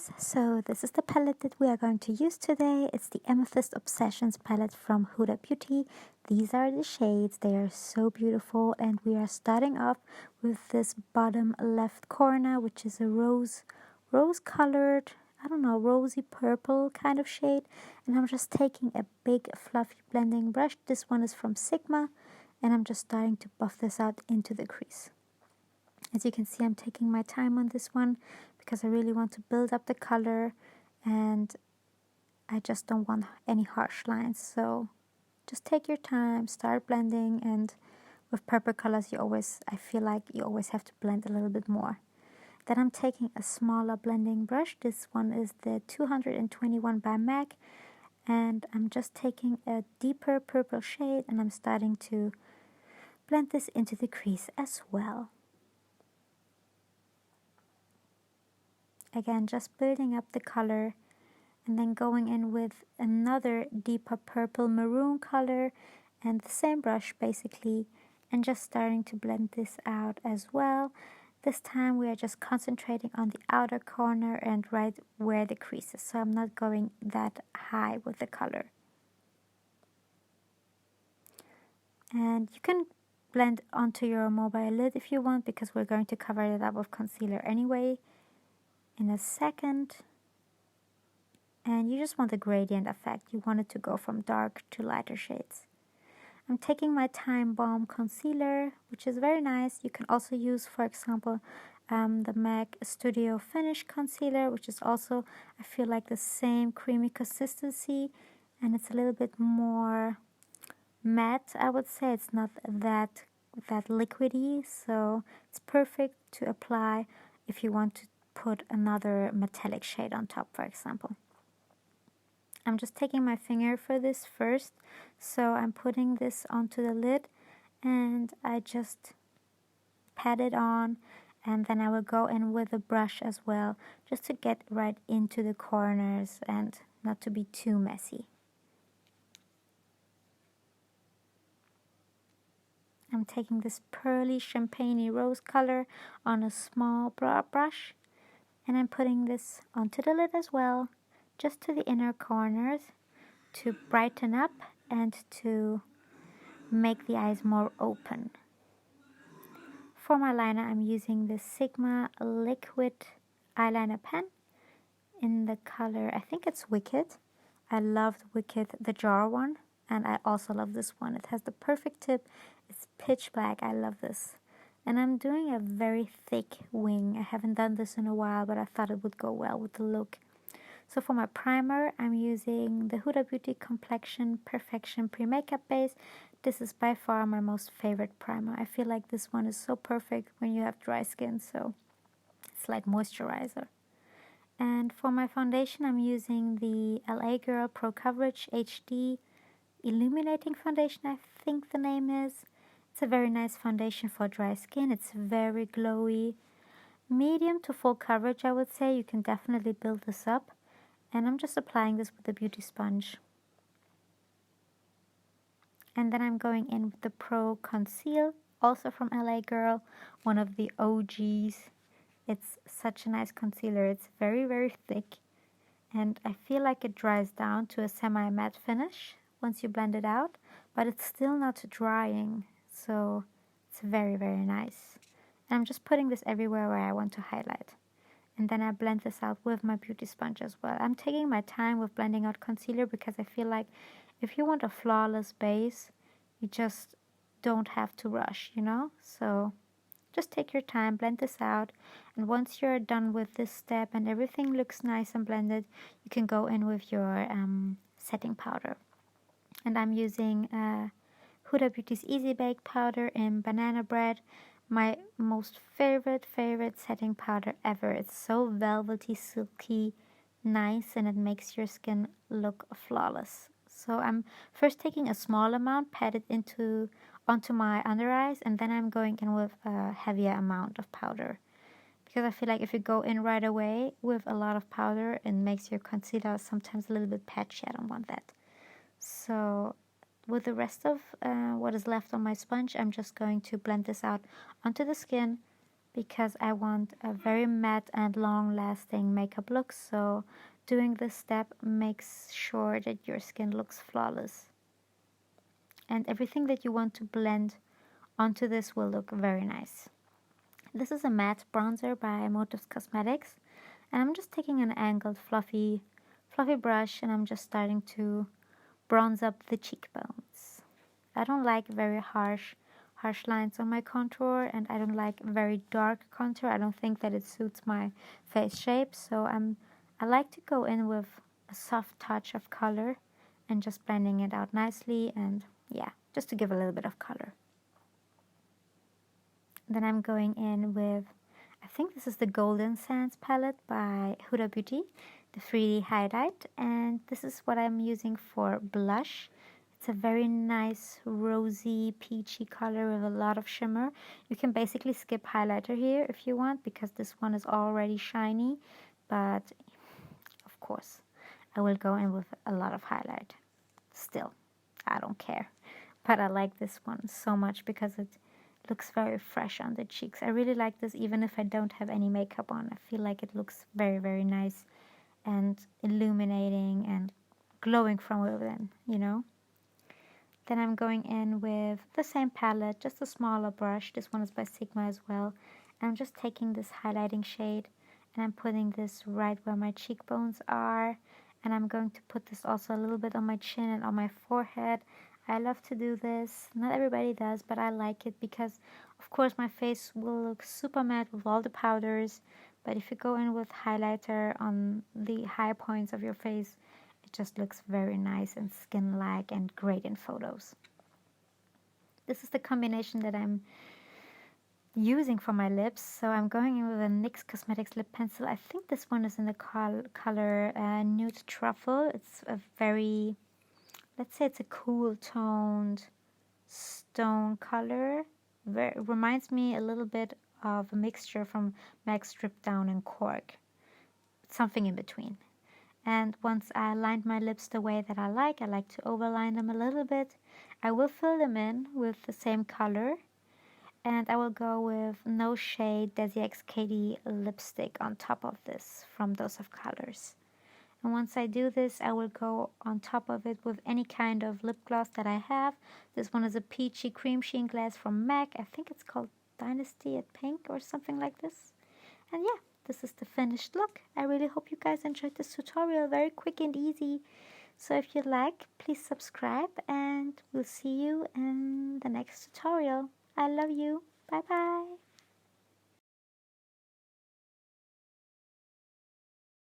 guys, so this is the palette that we are going to use today. It's the Amethyst Obsessions palette from Huda Beauty. These are the shades, they are so beautiful, and we are starting off with this bottom left corner, which is a rose colored, I don't know, rosy purple kind of shade. And I'm just taking a big fluffy blending brush. This one is from Sigma, and I'm just starting to buff this out into the crease. As you can see, I'm taking my time on this one because I really want to build up the color and I just don't want any harsh lines. So just take your time, start blending, and with purple colors I feel like you always have to blend a little bit more. Then I'm taking a smaller blending brush. This one is the 221 by MAC, and I'm just taking a deeper purple shade and I'm starting to blend this into the crease as well. Again, just building up the color and then going in with another deeper purple maroon color and the same brush basically, and just starting to blend this out as well. This time we are just concentrating on the outer corner and right where the crease is, so I'm not going that high with the color. And you can blend onto your mobile lid if you want, because we're going to cover it up with concealer anyway in a second. And you just want the gradient effect. You want it to go from dark to lighter shades. I'm taking my Time Bomb concealer, which is very nice. You can also use, for example, the MAC Studio Finish concealer, which is also, I feel like, the same creamy consistency, and it's a little bit more matte, I would say. It's not that liquidy, so it's perfect to apply if you want to put another metallic shade on top, for example. I'm just taking my finger for this first, so I'm putting this onto the lid and I just pat it on, and then I will go in with a brush as well, just to get right into the corners and not to be too messy. I'm taking this pearly champagne rose color on a small brush, and I'm putting this onto the lid as well, just to the inner corners, to brighten up and to make the eyes more open. For my liner, I'm using the Sigma liquid eyeliner pen in the color, I think it's Wicked. I loved Wicked, the jar one, and I also love this one. It has the perfect tip. It's pitch black. I love this. And I'm doing a very thick wing. I haven't done this in a while, but I thought it would go well with the look. So for my primer, I'm using the Huda Beauty Complexion Perfection Pre-Makeup Base. This is by far my most favorite primer. I feel like this one is so perfect when you have dry skin, so it's like moisturizer. And for my foundation, I'm using the LA Girl Pro Coverage HD Illuminating Foundation, I think the name is. It's a very nice foundation for dry skin. It's very glowy. Medium to full coverage, I would say. You can definitely build this up. And I'm just applying this with a beauty sponge. And then I'm going in with the Pro Conceal, also from LA Girl, one of the OGs. It's such a nice concealer. It's very, very thick. And I feel like it dries down to a semi-matte finish once you blend it out. But it's still not drying. So it's very, very nice. And I'm just putting this everywhere where I want to highlight. And then I blend this out with my beauty sponge as well. I'm taking my time with blending out concealer because I feel like if you want a flawless base, you just don't have to rush, you know? So just take your time, blend this out. And once you're done with this step and everything looks nice and blended, you can go in with your setting powder. And I'm using Huda Beauty's Easy Bake powder in Banana Bread. My most favorite setting powder ever. It's so velvety, silky, nice, and it makes your skin look flawless. So I'm first taking a small amount, pat it onto my under eyes, and then I'm going in with a heavier amount of powder. Because I feel like if you go in right away with a lot of powder, it makes your concealer sometimes a little bit patchy. I don't want that. So with the rest of what is left on my sponge, I'm just going to blend this out onto the skin because I want a very matte and long-lasting makeup look. So doing this step makes sure that your skin looks flawless. And everything that you want to blend onto this will look very nice. This is a matte bronzer by Motives Cosmetics, and I'm just taking an angled fluffy brush, and I'm just starting to bronze up the cheekbones. I don't like very harsh lines on my contour, and I don't like very dark contour. I don't think that it suits my face shape, so I like to go in with a soft touch of color and just blending it out nicely, and yeah, just to give a little bit of color. Then I'm going in with, I think this is the Golden Sands palette by Huda Beauty, the 3D highlight, and this is what I'm using for blush. It's a very nice rosy peachy color with a lot of shimmer. You can basically skip highlighter here if you want, because this one is already shiny, but of course I will go in with a lot of highlight. Still, I don't care, but I like this one so much because it looks very fresh on the cheeks. I really like this even if I don't have any makeup on. I feel like it looks very, very nice and illuminating and glowing from within, you know. Then I'm going in with the same palette, just a smaller brush. This one is by Sigma as well. And I'm just taking this highlighting shade and I'm putting this right where my cheekbones are. And I'm going to put this also a little bit on my chin and on my forehead. I love to do this. Not everybody does, but I like it because, of course, my face will look super matte with all the powders. But if you go in with highlighter on the high points of your face, it just looks very nice and skin-like and great in photos. This is the combination that I'm using for my lips. So I'm going in with a NYX Cosmetics lip pencil. I think this one is in the color Nude Truffle. It's a very, let's say it's a cool toned stone color. Reminds me a little bit of a mixture from MAC Strip Down and Cork. Something in between. And once I lined my lips the way that I like to overline them a little bit. I will fill them in with the same color. And I will go with No Shade Desi X Katy lipstick on top of this from Dose of Colors. And once I do this, I will go on top of it with any kind of lip gloss that I have. This one is a peachy cream sheen glass from MAC. I think it's called Dynasty at Pink or something like this. And yeah, this is the finished look. I really hope you guys enjoyed this tutorial. Very quick and easy. So if you like, please subscribe and we'll see you in the next tutorial. I love you. Bye bye.